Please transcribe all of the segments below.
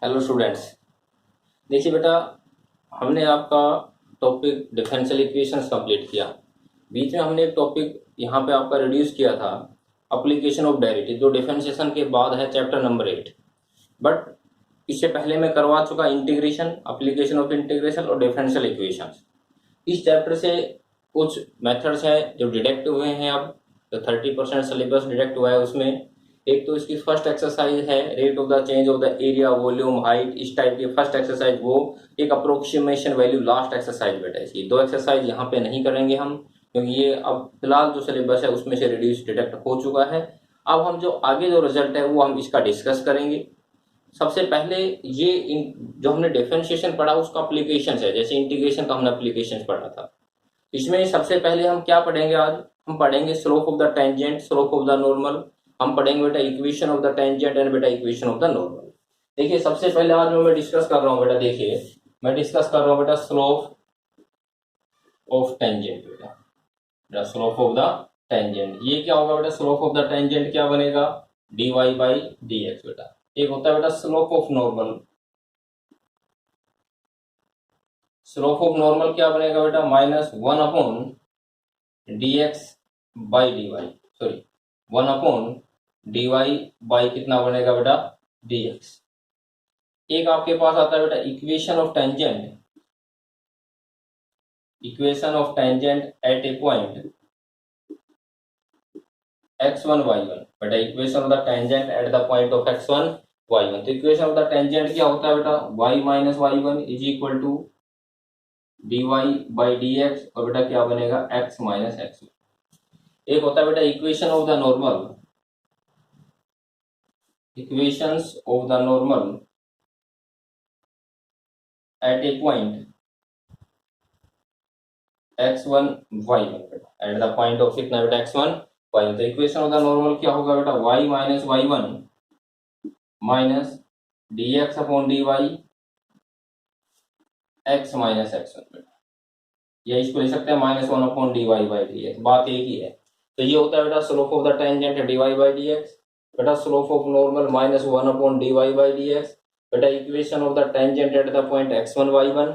Hello students. देखिए बेटा, हमने आपका टॉपिक डिफरेंशियल इक्वेशंस कंप्लीट किया। बीच में हमने एक टॉपिक यहाँ पे आपका रिड्यूस किया था, एप्लीकेशन ऑफ डेरिवेटिव, जो डिफरेंशिएशन के बाद है चैप्टर नंबर 8। बट इससे पहले मैं करवा चुका इंटीग्रेशन, एप्लीकेशन ऑफ इंटीग्रेशन और डिफरेंशियल इक्वेशंस। इस चैप्टर से कुछ मेथड्स हैं जो डिडक्ट हुए हैं। अब तो 30% सिलेबस डिडक्ट हुआ है उसमें। एक तो इसकी फर्स्ट एक्सरसाइज है rate of the change of the area, volume, height, इस टाइप की फर्स्ट एक्सरसाइज, वो एक अप्रोक्सीमेशन वैल्यू लास्ट एक्सरसाइज बेटा। इसकी दो एक्सरसाइज यहाँ पे नहीं करेंगे हम, क्योंकि ये अब फिलहाल जो सिलेबस है उसमें से रिड्यूस डिडक्ट हो चुका है। अब हम जो आगे जो रिजल्ट है वो हम इसका डिस्कस करेंगे। सबसे पहले ये जो हमने डिफरेंशिएशन पढ़ा उसका अप्लीकेशन है, जैसे इंटीग्रेशन का हमने अप्लीकेशन पढ़ा था। इसमें सबसे पहले हम क्या पढ़ेंगे आज? हम पढ़ेंगे slope of the tangent, slope of the normal. हम पढ़ेंगे बेटा equation of the tangent and बेटा इक्वेशन ऑफ द नॉर्मल। देखिए सबसे पहले आज मैं डिस्कस कर रहा हूँ बेटा, देखिए मैं डिस्कस कर रहा हूँ बेटा स्लोप ऑफ टेंजेंट। बेटा स्लोप ऑफ द टेंजेंट ये क्या होगा बेटा? स्लोप ऑफ द टेंजेंट क्या बनेगा? dy बाई डी एक्स बेटा। एक होता है बेटा slope of normal. Slope of normal क्या बनेगा बेटा? -1 D X by D Y, sorry 1 dy by कितना बनेगा बेटा? D X. एक आपके पास आता है बेटा equation of tangent, equation of tangent at a point x1 y1 बेटा, equation of the tangent at the point of x1 y1। तो इक्वेशन ऑफ द टेंजेंट क्या होता है बेटा? y minus y1 is equal to dy by D X, और बेटा क्या बनेगा? x minus x1। एक होता है बेटा equation of the normal, equations of the normal at a point x1 y1 बेटा, एट द पॉइंट ऑफ कितना बेटा? x1 y1। तो इक्वेशन ऑफ द नॉर्मल क्या होगा बेटा? y minus y1 minus D X upon D Y X minus x1 बेटा, या इसको लिख सकते हैं -1 upon D Y by D X, बात एक ही है। तो ये होता है बेटा slope of the tangent D Y by D X. बेटा slope of normal -1 upon D Y by D X. बेटा equation of the tangent at the point x1 y1।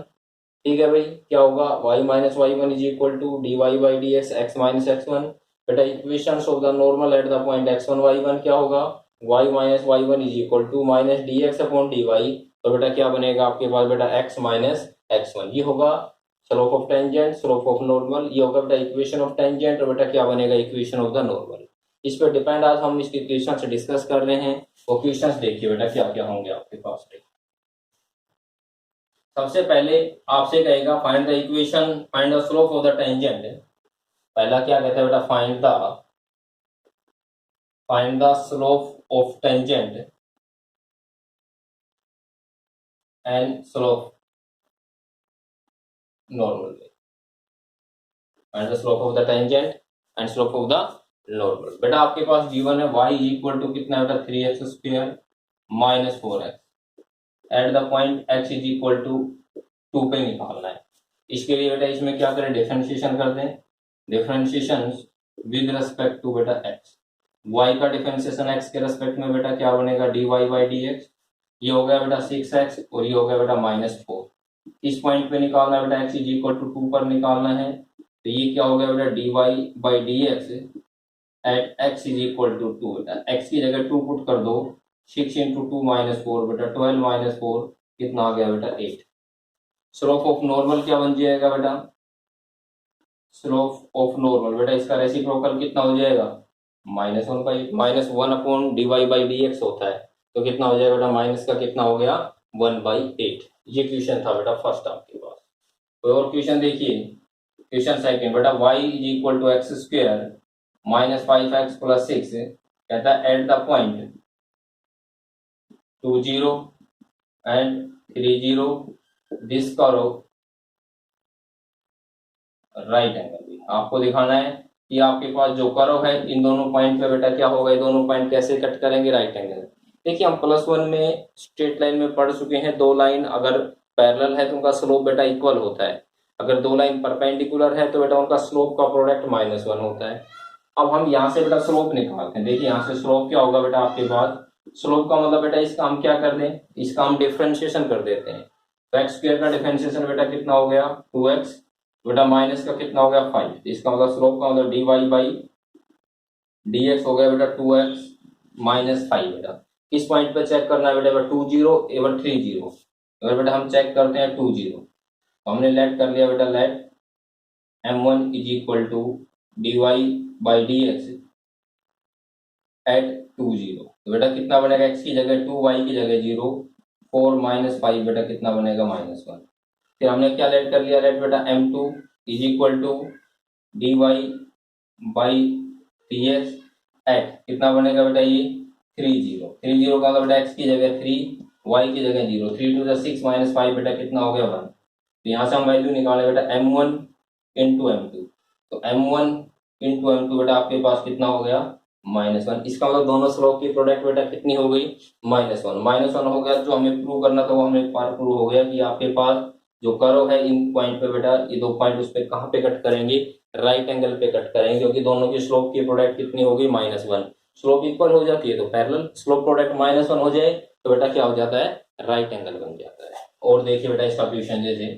ठीक है भाई, क्या होगा? y minus y1 is equal to D Y by D X X minus x1। बेटा equation of the normal at the point x1 y1 क्या होगा? y minus y1 is equal to minus D X upon D Y. तो बेटा क्या बनेगा आपके पास बेटा? x minus x1। ये होगा slope of tangent, slope of normal. ये होगा बेटा इक्वेशन ऑफ टेंजेंट, और बेटा क्या बनेगा? Equation of the normal. इस पर डिपेंड आज हम इसके क्वेश्चन से डिस्कस कर रहे हैं। वो क्वेश्चन देखिए बेटा क्या क्या होंगे आपके पास। सबसे पहले आपसे कहेगा find the equation, find the slope of the tangent. पहला क्या कहता है बेटा? Find the slope of tangent and slope normal. Find the slope of the tangent and slope of the normal. बेटा आपके पास गिवन है y इज इक्वल टू कितना है बेटा? 3x square minus 4x at the point x is equal to 2 पे निकालना है। इसके लिए बेटा इसमें क्या करें? डिफरेंशिएशन कर दें। डिफरेंशिएशन विद रेस्पेक्ट टू बेटा x। y का डिफरेंशिएशन x के रेस्पेक्ट में बेटा क्या बनेगा? dy by D x. ये हो गया बेटा 6x, और ये हो गया बेटा -4। इस पॉइंट पे निकालना है बेटा x इज इक्वल टू 2 पर निकालना है। तो ये क्या हो गया बेटा? dy by D X at x is equal to 2 बेटा, x की जगह 2 पुट कर दो। 6 इंटू 2 -4 बेटा, 12 -4 कितना आ गया बेटा? 8। स्लोप ऑफ नॉर्मल क्या बन जाएगा बेटा? स्लोप ऑफ नॉर्मल बेटा इसका रेसिप्रोकल कितना हो जाएगा? -1 by -1 upon D Y by D X होता है, तो कितना हो जाएगा बेटा? माइनस का कितना हो गया? 1/8। ये क्वेश्चन था बेटा फर्स्ट आपके पास। कोई और क्वेश्चन देखिए। क्वेश्चन सेकंड बेटा, y is equal to X square minus 5x plus 6 कहता है at the point 2 0 and 3 0 this करो राइट एंगल। आपको दिखाना है कि आपके पास जो कर्व है इन दोनों पॉइंट पे बेटा क्या होगा? ये दोनों पॉइंट कैसे कट करेंगे? Right angle. देखिए हम +1 में स्ट्रेट लाइन में पढ़ चुके हैं, दो लाइन अगर पैरेलल है तो उनका स्लोप बेटा इक्वल होता है। अगर दो लाइन परपेंडिकुलर है तो बेटा उनका स्लोप का प्रोडक्ट -1 होता है। अब हम यहाँ से बेटा स्लोप निकालते हैं। देखिए यहाँ से स्लोप क्या होगा बेटा आपके पास? स्लोप का मतलब बेटा इसका हम क्या कर दें, इसका हम डिफरेंशिएशन कर देते हैं। तो एक्स स्क्वायर का डिफरेंशिएशन बेटा कितना हो गया 2x, बेटा माइनस का कितना हो गया 5, इसका मतलब स्लोप का मतलब dy बाई dx हो गया बेटा 2x माइनस 5। बेटा किस पॉइंट पे चेक करना है बेटा 20 एवं 30। अगर बेटा हम चेक करते हैं 20, तो हमने लेट कर लिया बेटा let m1 is equal to dy by dx at 20। तो बेटा कितना बनेगा, x की जगह 2, y की जगह 0, 4 माइनस 5 बेटा कितना बनेगा -1। फिर हमने क्या लेट कर लिया, लेट बेटा m2 is equal to dy by dx at कितना बनेगा बेटा ये 30। 30 का मतलब बेटा x की जगह 3, y की जगह 0, 3 टू 6 माइनस 5 बेटा कितना हो गया 1। तो यहाँ से हम वैल्यू निकाले बेटा m1 इंटू m2। तो m1 इंटू m2 बेटा आपके पास कितना हो गया -1। इसका मतलब दोनों स्लोप की प्रोडक्ट बेटा कितनी हो गई -1। -1 हो गया, जो हमें प्रूव करना था वो हमें एक बार प्रूव हो गया कि आपके पास जो कर्व है इन पॉइंट पे बेटा ये दो पॉइंट उस पे कहाँ पे कट करेंगे, राइट एंगल पे कट करेंगे, क्योंकि दोनों की स्लोप की प्रोडक्ट कितनी होगी -1। स्लोप इक्वल हो जाती है तो पैरेलल, स्लोप प्रोडक्ट -1 हो जाए तो बेटा क्या हो जाता है, राइट एंगल बन जाता है। और देखिए बेटा इसका क्वेश्चन जैसे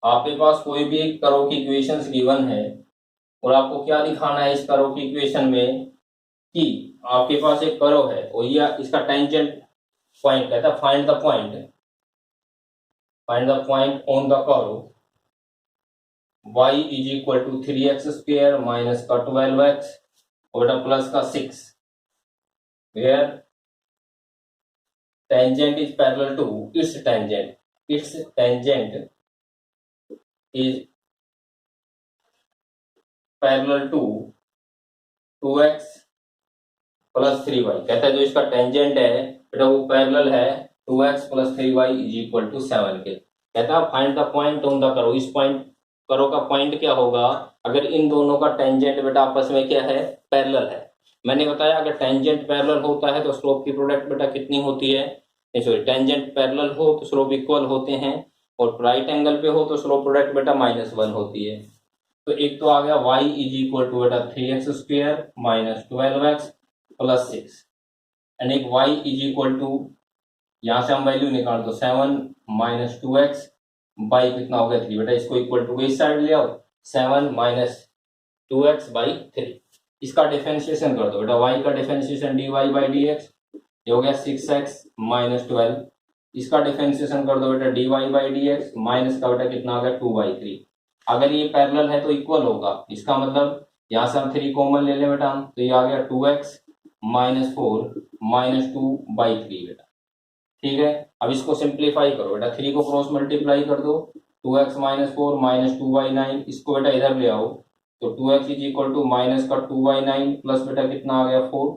आपके पास कोई भी एक कर्व की इक्वेशंस गिवन है और आपको क्या दिखाना है इस कर्व की इक्वेशन में कि आपके पास एक कर्व है और ये इसका टेंजेंट पॉइंट कहता है find the point, find the point on the curve y is equal to 3x square minus का 12x और बेटा प्लस का 6, where tangent is parallel to its tangent, its tangent is parallel to 2x plus 3y। कहता है जो इसका tangent है बेटा वो पैरेलल है 2x plus 3y is equal to 7 के। कहता है find the point on the करो, इस पॉइंट करो का पॉइंट क्या होगा अगर इन दोनों का टेंजेंट बेटा आपस में क्या है, पैरेलल है। मैंने बताया अगर टेंजेंट पैरेलल होता है तो स्लोप की प्रोडक्ट बेटा कितनी होती है, सॉरी टेंजेंट पैरेलल हो तो स्लोप इक्वल होते हैं, और राइट एंगल पे हो तो स्लोप प्रोडक्ट बेटा -1 होती है। तो एक तो आ गया y इज इक्वल टू बेटा 3x square minus 12x plus 6, and एक y इज इक्वल टू यहाँ से हम वैल्यू निकाल दो 7 माइनस 2x बाई कितना हो गया 3। बेटा इसको इक्वल टू इस साइड ले आओ, 7 माइनस 2x बाई 3। इसका डिफरेंशिएशन कर दो बेटा, y का डिफरेंशिएशन dy बाई dx, ये हो गया 6x माइनस 12। इसका डिफरेंशिएशन कर दो बेटा dy बाई dx, माइनस का बेटा कितना आ गया 2/3। अगर ये पैरेलल है तो इक्वल होगा, इसका मतलब यहाँ से हम 3 कॉमन ले लें बेटा हम, तो ये आ गया 2x माइनस 4 माइनस 2/3 बेटा। ठीक है, अब इसको सिंप्लीफाई करो बेटा, 3 को क्रॉस मल्टीप्लाई कर दो, 2x माइनस 4 माइनस 2/9, इसको बेटा इधर ले आओ तो 2x is equal to minus का 2/9 प्लस बेटा कितना आ गया 4।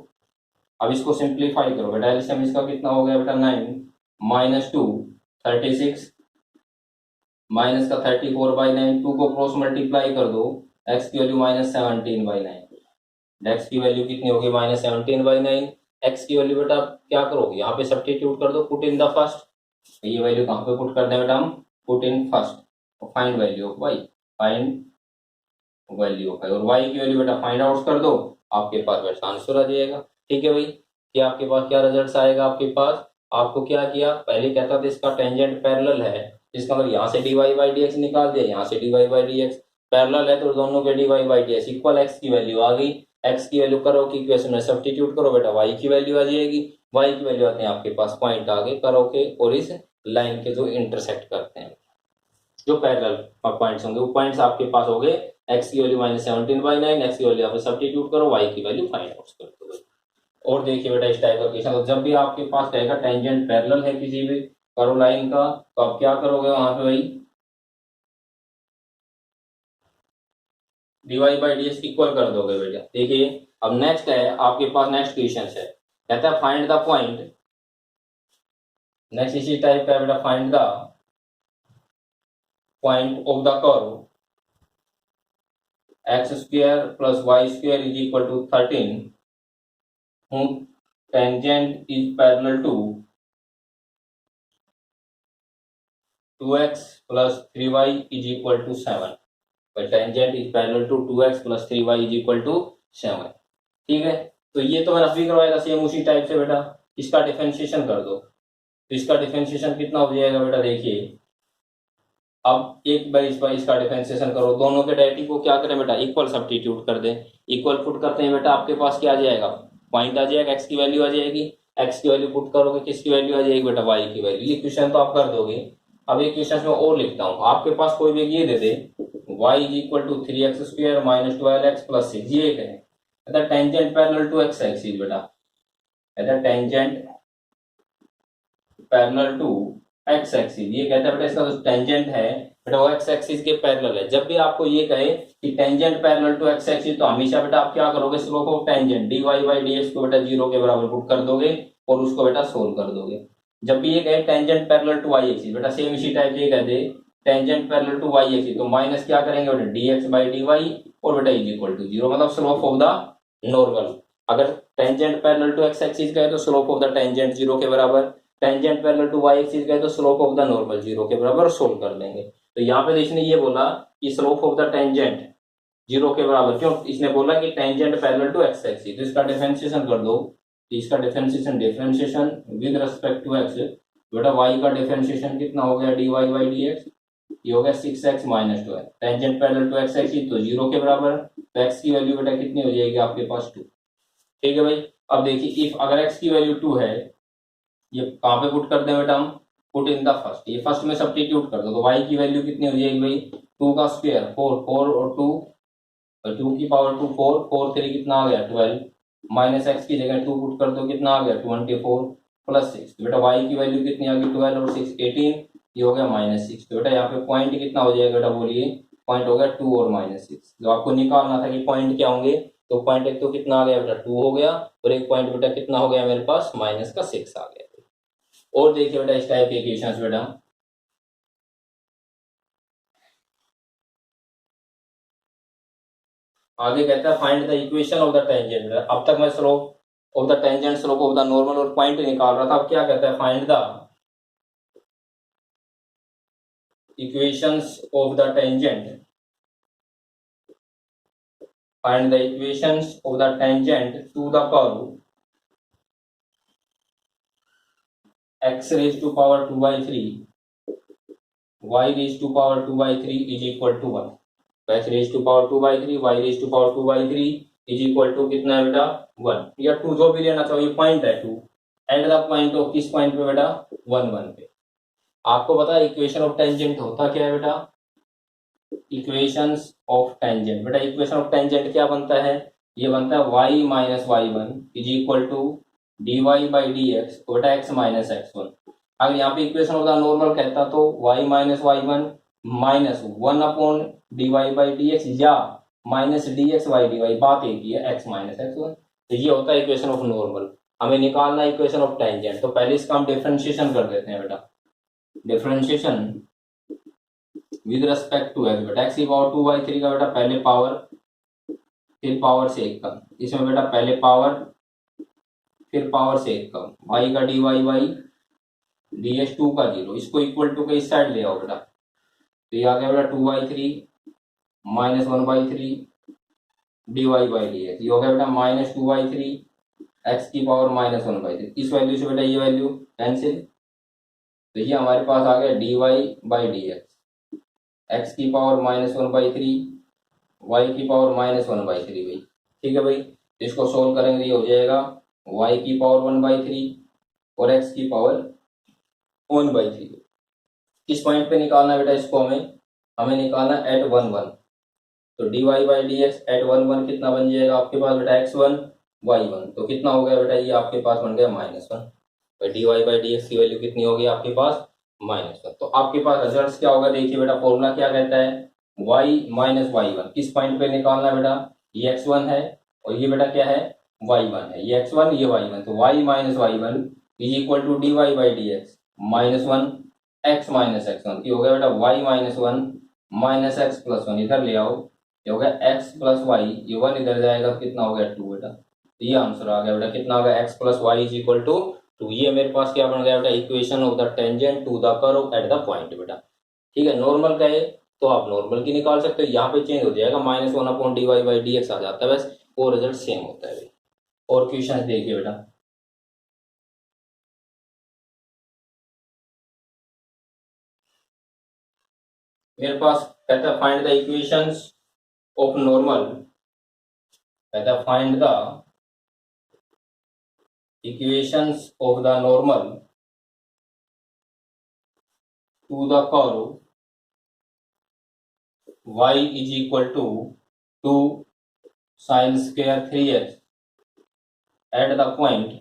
अब इसको सिंप्लीफाई करो बेटा, एलसीएम इसका कितना हो गया बेटा 9 माइनस 2 36 माइनस का 34/9, 2 को क्रॉस मल्टीप्लाई कर दो, x की वैल्यू -17/9, x की वैल्यू कितनी होगी -17/9। x की वैल्यू बेटा क्या करोगे यहाँ पे सब्स्टिट्यूट कर दो, पुट इन द फर्स्ट। ये वैल्यू कहाँ पे पुट कर दें बेटा हम, put in first, find value of y, find value of y, और y की वैल्यू बेटा फाइंड आउट कर दो, आपके पास बेटा आंसर आ जाएगा। ठीक है भाई, कि आपके पास क्या रिजल्ट आएगा, आपके पास आपको क्या किया, पहले कहता था इसका टेंजेंट पैरेलल है, इसका मतलब यहाँ से dy बाई dx निकाल दिया, यहाँ से dy बाई dx पैरेलल है तो दोनों के dy by dx equal, x की वैल्यू आ गई, x की वैल्यू करो कि इक्वेशन में सब्स्टिट्यूट करो बेटा, y की वैल्यू आ जाएगी, y की वैल्यू आते हैं आपके पास पॉइंट आ गए करो के और इस लाइन के जो इंटरसेक्ट करते हैं, जो पैरेलल पॉइंट्स होंगे वो पॉइंट्स आपके पास हो गए। x की वैल्यू -17/9, x की वैल्यू आप सब्स्टिट्यूट करो, y की वैल्यू फाइंड आउट कर दो। और देखिए बेटा इस टाइप का क्वेश्चन, तो जब भी आपके पास कहेगा टेंजेंट पैरेलल है किसी भी कर्व लाइन का, तो आप क्या करोगे वहां पे भाई dy बाई dx इक्वल कर दोगे बेटा। देखिए अब नेक्स्ट है आपके पास, नेक्स्ट क्वेश्चन है, कहता है फाइंड द पॉइंट, नेक्स्ट इसी टाइप का बेटा, find the point of the curve x square plus y square is equal to 13 whom tangent is parallel to 2x plus 3y is equal to 7, but tangent is parallel to 2x plus 3y is equal to 7। ठीक है, तो ये तो मैंने अभी करवाया था same उसी टाइप से बेटा। इसका डिफरेंशिएशन कर दो, तो इसका डिफरेंशिएशन कितना हो जाएगा बेटा, देखिए अब एक बार इस बार इसका डिफरेंशिएशन करो, दोनों के डेरिवेटिव को क्या करें बेटा, इक्वल सब्स्टिट्यूट कर दें। इक्वल पुट करते हैं बेटा, आपके पास क्या आ जाएगा, पॉइंट आ जाएगा, एक्स की वैल्यू आ जाएगी, एक्स की वैल्यू पुट करोगे किसकी वैल्यू आ जाएगी बेटा, वाई की वैल्यू। ये क्वेश्चन तो आप कर दोगे। अब एक क्वेश्चन में और लिखता हूँ, आपके पास कोई भी ये दे दे y is equal to 3x² minus 12x plus 6, ये है tangent parallel to x axis बेटा, tangent parallel to X axis. ये कहता है बेटा इसका जो टेंजेंट है बेटा वो एक्स एक्सिस के पैरेलल है। जब भी आपको ये कहे कि tangent parallel to X axis, तो हमेशा बेटा आप क्या करोगे, slope of tangent dy by dx को बेटा 0 के बराबर पुट कर दोगे और उसको बेटा सोल्व कर दोगे। जब भी ये कहे tangent parallel to y axis, बेटा सेम इसी टाइप ये कह दे tangent parallel to y axis, तो माइनस क्या करेंगे बेटा dx बाई dy और बेटा इज इक्वल टू 0, मतलब स्लोप ऑफ द नॉर्मल। अगर tangent parallel to X axis कहे तो स्लोप ऑफ द टेंजेंट 0 के बराबर, tangent parallel to y axis गए तो स्लोप ऑफ द नॉर्मल 0 के बराबर, सोल्व कर देंगे। तो यहाँ पे इसने ये बोला कि स्लोप ऑफ द टेंजेंट 0 के बराबर, क्यों, इसने बोला कि tangent parallel to x axis, तो इसका डिफरेंशिएशन कर दो। इसका differentiation with respect to x, बेटा y का डिफरेंशिएशन कितना हो गया, dy बाई dx, ये हो गया 6x minus 12, tangent parallel to x axis तो 0 के बराबर, तो x की वैल्यू बेटा कितनी हो जाएगी आपके पास 2। ठीक है भाई। अब देखिए इफ अगर x की वैल्यू 2 है, ये कहाँ पे पुट कर दें बेटा हम, पुट इन द फर्स्ट, ये फर्स्ट में सब्स्टिट्यूट कर दो, तो y की वैल्यू कितनी हो जाएगी भाई, 2 का स्क्वायर 4, 4 और 2, 2 की पावर 2 4, 4 3 कितना आ गया 12, माइनस x की जगह 2 पुट कर दो, कितना आ गया 24 प्लस 6, तो बेटा y की वैल्यू कितनी आ गई 12 और 6 18, ये हो गया -6। तो बेटा यहाँ पे पॉइंट कितना हो जाएगा बेटा, बोलिए, पॉइंट हो गया 2 और -6। जो आपको निकालना था कि पॉइंट क्या होंगे, तो पॉइंट एक तो कितना आ गया बेटा 2 हो गया, और एक पॉइंट बेटा कितना हो गया मेरे पास -6 आ गया। और देखिए बेटा इस टाइप के इक्वेशंस बेटा, आगे कहता है find the equation of the tangent. अब तक मैं slope of the tangent, slope of the normal और पॉइंट निकाल रहा था। अब क्या कहता है, find the equations of the tangent, find the equations of the tangent to the curve x raised to power 2 by 3 y raised to power 2 by 3 is equal to 1। x raised to power 2 by 3 y raised to power 2 by 3 is equal to कितना है बेटा 1 या 2, जो भी लेना चाहिए, point है 2, and the point of किस पॉइंट पे बेटा 1 1 पे। आपको पता है इक्वेशन ऑफ टेंजेंट होता क्या है बेटा, इक्वेशंस ऑफ टेंजेंट, बेटा इक्वेशन ऑफ टेंजेंट क्या बनता है, ये बनता है y minus y1 is equal to dy by dx बेटा x माइनस x1। अगर यहाँ पे इक्वेशन ऑफ द नॉर्मल कहता तो y minus y1 minus 1 upon dy by dx या माइनस dx बाई dy, बात एक ही है, x माइनस x1। तो ये होता है इक्वेशन ऑफ नॉर्मल। हमें निकालना है इक्वेशन ऑफ टेंजेंट, तो पहले इसका हम डिफरेंशिएशन कर देते हैं बेटा, differentiation with respect to x, बेटा x की पावर 2 बाई 3 का बेटा पहले पावर फिर पावर से 1 कम, इसमें बेटा पहले पावर फिर पावर से 1 कम, y का dy बाई dx 2 का 0, इसको इक्वल टू के इस साइड ले आओ बेटा, तो ये आ गया बेटा 2 by 3 minus 1 by 3 dy by dx, ये हो गया बेटा माइनस 2 बाई 3 x की पावर माइनस 1 बाई 3। इस वैल्यू से बेटा ये वैल्यू कैंसिल, तो ये हमारे पास आ गया dy बाई dx, x की पावर माइनस 1 बाई 3 y की पावर माइनस 1 बाई 3 भाई। ठीक है भाई, इसको सोल्व करेंगे ये हो जाएगा y की पावर 1 बाई 3 और x की पावर 1 बाई 3। किस पॉइंट पे निकालना है बेटा इसको, हमें निकालना एट 1 1, तो dy बाई dx एट 1 1 कितना बन जाएगा आपके पास बेटा x1 y1, तो कितना हो गया बेटा, ये आपके पास बन गया -1, तो dy बाई dx की वैल्यू कितनी होगी आपके पास -1। तो आपके पास रिजल्ट क्या होगा, देखिए बेटा फॉर्मूला क्या कहता है, y माइनस y1 किस पॉइंट पे निकालना है बेटा, ये x1 है और ये बेटा क्या है y1 है, ये x1 ये y1, तो y minus y1 is equal to dy by dx -1 x minus x1, ये हो गया बेटा y minus 1 minus x plus 1, इधर ले आओ, ये हो गया x प्लस y, ये 1 इधर जाएगा, कितना हो गया 2 बेटा, तो ये आंसर आ गया बेटा, कितना हो गया x plus y is equal to 2। ये मेरे पास क्या बन गया बेटा, equation of the tangent to the curve at the point बेटा। ठीक है, नॉर्मल का है तो आप नॉर्मल की निकाल सकते हो, यहाँ पे चेंज हो जाएगा -1 अपॉन dy बाई dx आ जाता है, बस वो रिजल्ट सेम होता है। और क्वेश्चन देखिए बेटा। मेरे पास कहता है find the equations of normal, कहता है find the equations of the normal to the curve y is equal to 2 sin square 3x at the point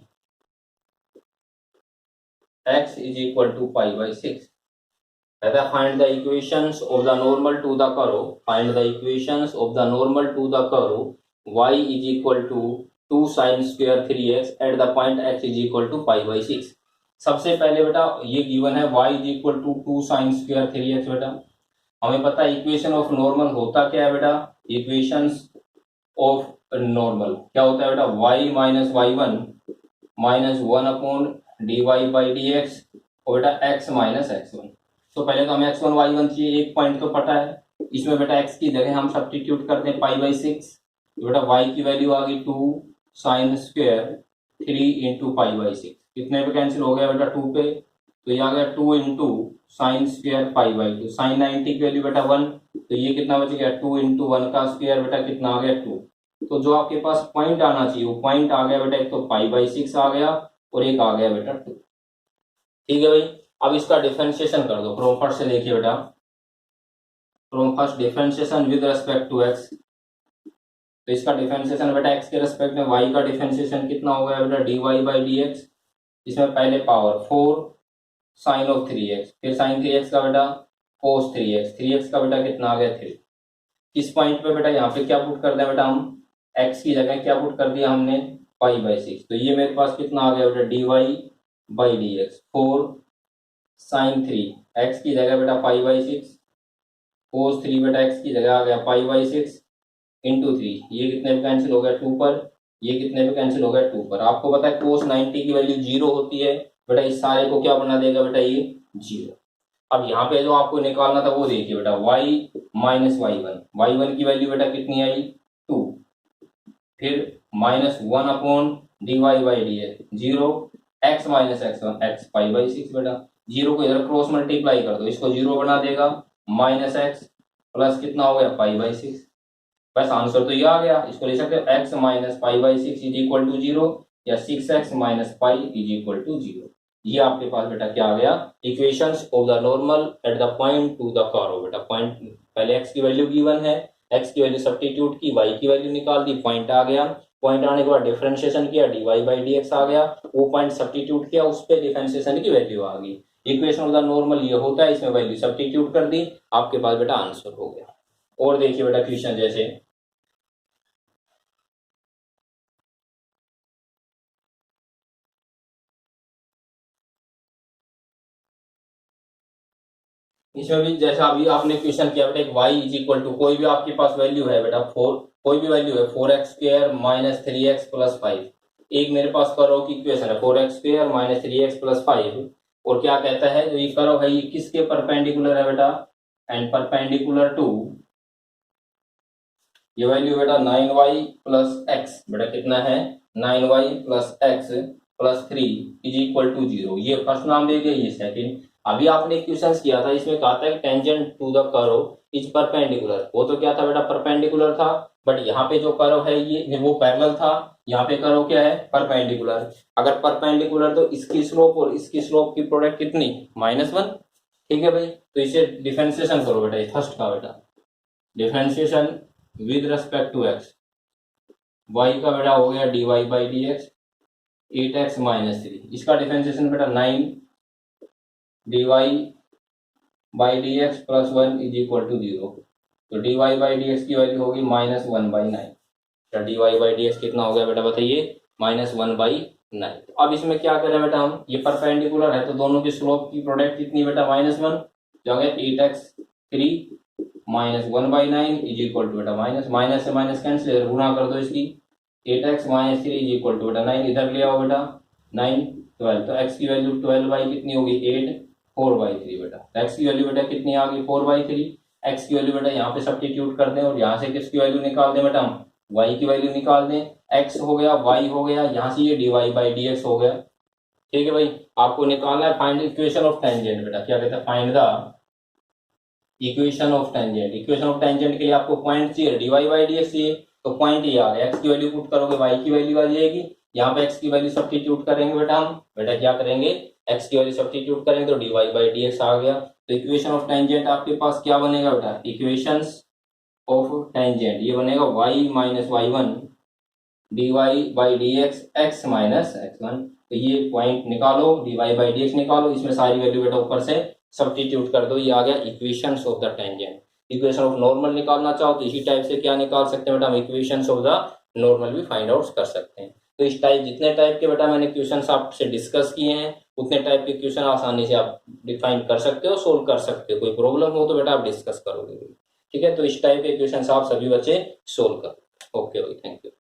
x is equal to pi by 6. कहता है find the equations of the normal to the curve, find the equations of the normal to the curve y is equal to 2 sin square 3x at the point x is equal to pi by 6. सबसे पहले बेटा ये given है y is equal to 2 sin square 3x। बेटा हमें पता है equation of normal होता क्या है बेटा, इक्वेशंस ऑफ नॉर्मल क्या होता है बेटा, y minus Y one minus one upon D Y by D X और बेटा x माइनस एक्स वन। तो पहले तो हमें x1 y1 चाहिए, एक पॉइंट तो पता है, इसमें बेटा x की जगह हम सब्स्टिट्यूट करते हैं पाई बाई 6, तो बेटा y की वैल्यू आ गई 2 sine square 3 into pi by 6, कितने पे कैंसिल हो गया बेटा 2 पे, तो ये आ गया 2 into sine square pi by 2, sine 90 की वैल्यू बेटा 1, तो ये कितना बच गया 2 इंटू 1 का स्क्वायर बेटा कितना आ गया 2। तो जो आपके पास पॉइंट आना चाहिए वो पॉइंट आ गया बेटा, एक तो पाई बाई 6 आ गया और एक आ गया बेटा 2। ठीक है भाई, अब इसका डिफरेंशिएशन कर दो फ्रॉम फर्स्ट से। देखिए बेटा from first differentiation with respect to X, तो इसका डिफरेंशिएशन बेटा एक्स के रेस्पेक्ट में वाई का डिफरेंशिएशन कितना हो गया बेटा D Y by D X, इसमें पहले पावर 4 साइन ऑफ 3x, फिर साइन 3x का बेटा कोस 3x, 3x का बेटा कितना आ गया 3। इस पॉइंट पे बेटा यहाँ पे क्या पुट कर दिया बेटा, हम x की जगह क्या पुट कर दिया हमने पाई बाई 6, तो ये मेरे पास कितना आ गया बेटा D Y by D X 4 sine 3, x की जगह बेटा पाई बाई 6 कोस 3 बेटा x की जगह आ गया पाई बाई 6 इंटू 3, ये कितने पे कैंसिल हो गया 2 पर, ये कितने पे कैंसिल हो गया 2 पर। आपको पता है कोस 90 की वैल्यू 0 होती है बेटा, इस सारे को क्या बना देगा बेटा ये 0। अब यहाँ पे जो आपको निकालना था वो देखिए बेटा y minus Y one, Y one की वैल्यू बेटा कितनी आई 2, फिर minus 1 upon D Y by D X 0, x minus X one X pi by 6 बेटा, 0 को इधर क्रॉस मल्टीप्लाई कर दो, इसको 0 बना देगा माइनस एक्स प्लस कितना हो गया पाई बाई 6। बस आंसर तो ये आ गया, इसको ले सकते हो x minus pi by 6 is equal to 0 या 6x minus pi is equal to 0। ये आपके पास बेटा क्या आ गया, equations of the normal at the point to the curve. बेटा पॉइंट पहले x की वैल्यू गिवन है, x की वैल्यू सब्स्टिट्यूट की, y की वैल्यू निकाल दी, पॉइंट आ गया, पॉइंट आने के बाद डिफरेंशिएशन किया dy बाई dx आ गया, वो पॉइंट सब्स्टिट्यूट किया, उस पे डिफरेंशिएशन की वैल्यू आ गई। इक्वेशन ऑफ द नॉर्मल ये होता है, इसमें वैल्यू सब्स्टिट्यूट कर दी, आपके पास बेटा आंसर हो गया। और देखिए बेटा क्वेश्चन जैसे इसमें भी जैसा अभी आपने क्वेश्चन किया बेटा, एक y इज इक्वल टू कोई भी आपके पास वैल्यू है बेटा 4, कोई भी वैल्यू है 4x square minus 3x plus 5, एक मेरे पास कर्व की इक्वेशन है 4x square minus 3x plus 5, और क्या कहता है जो ये कर्व है ये किसके परपेंडिकुलर है बेटा, एंड परपेंडिकुलर टू ये वैल्यू बेटा 9y प्लस x, बेटा कितना है 9y plus x plus 3 is equal to 0। ये फर्स्ट नाम दे दिया, ये सेकंड। अभी आपने क्वेश्चन किया था, इसमें कहा था कि tangent to the curve is perpendicular, वो तो क्या था बेटा परपेंडिकुलर था, बट यहाँ पे जो कर्व है ये वो पैरेलल था, यहाँ पे कर्व क्या है परपेंडिकुलर। अगर परपेंडिकुलर तो इसकी स्लोप और इसकी स्लोप की प्रोडक्ट कितनी -1। ठीक है भाई, तो इसे डिफरेंशिएशन करो बेटा, फर्स्ट का बेटा differentiation with respect to x, y का बेटा हो गया dy by D X 8x minus 3, इसका डिफरेंशिएशन बेटा 9 dy by D X plus 1 is equal to 0, तो dy बाई डी एक्स की वैल्यू होगी -1/9, dy बाई डी एक्स कितना हो गया बेटा बताइए -1/9। अब इसमें क्या करें बेटा हम, ये परपेंडिकुलर है तो दोनों की स्लोप की प्रोडक्ट कितनी बेटा -1, जो हो गया 8x3 -1/9 इज इक्वल टू बेटा माइनस से माइनस कैंसिल, गुणा कर दो इसकी 8x minus 3 is equal to बेटा 9, इधर ले आओ बेटा 9 12, तो x की वैल्यू 12 बाई कितनी होगी 8 4/3 बेटा, x की वैल्यू बेटा कितनी आ गई 4/3, x की वैल्यू बेटा यहाँ पे सब्स्टिट्यूट कर दें और यहाँ से किसकी वैल्यू निकाल दें बेटा हम y की वैल्यू निकाल दें, x हो गया, y हो गया, यहाँ से ये dy/dx हो गया। ठीक है भाई, आपको निकालना है फाइंड इक्वेशन ऑफ टेंजेंट। बेटा क्या कहता है, find the equation of tangent. Equation of tangent के लिए आपको पॉइंट चाहिए, dy/dx चाहिए, तो पॉइंट ये आ गया, x की वैल्यू पुट करोगे, y की वैल्यू आ जाएगी, यहाँ पे x की वैल्यू सब्स्टिट्यूट करेंगे बेटा हम। बेटा क्या करेंगे, x की वैल्यू सब्स्टिट्यूट करेंगे तो dy/dx आ गया। तो इक्वेशन ऑफ टेंजेंट आपके पास क्या बनेगा बेटा, इक्वेशंस ऑफ टेंजेंट ये बनेगा y minus y1 dy/dx x minus x1। तो ये पॉइंट निकालो, dy/dx निकालो, इसमें सारी वैल्यू बेटा ऊपर से सब्स्टिट्यूट कर दो, ये आ गया equations of the tangent. Equation of normal निकालना चाहो तो इसी टाइप से क्या निकाल सकते हैं बेटा, हम इक्वेशंस ऑफ द नॉर्मल भी फाइंड आउट कर सकते हैं। तो इस टाइप जितने टाइप के बेटा मैंने क्वेश्चंस आपसे डिस्कस किए हैं, उतने टाइप के क्वेश्चन आसानी से आप डिफाइन कर सकते हो, सोल्व कर सकते हो। कोई प्रॉब्लम हो तो बेटा आप डिस्कस करोगे। ठीक है, तो इस टाइप के क्वेश्चन आप सभी बच्चे सोल्व करो। ओके भाई, थैंक यू।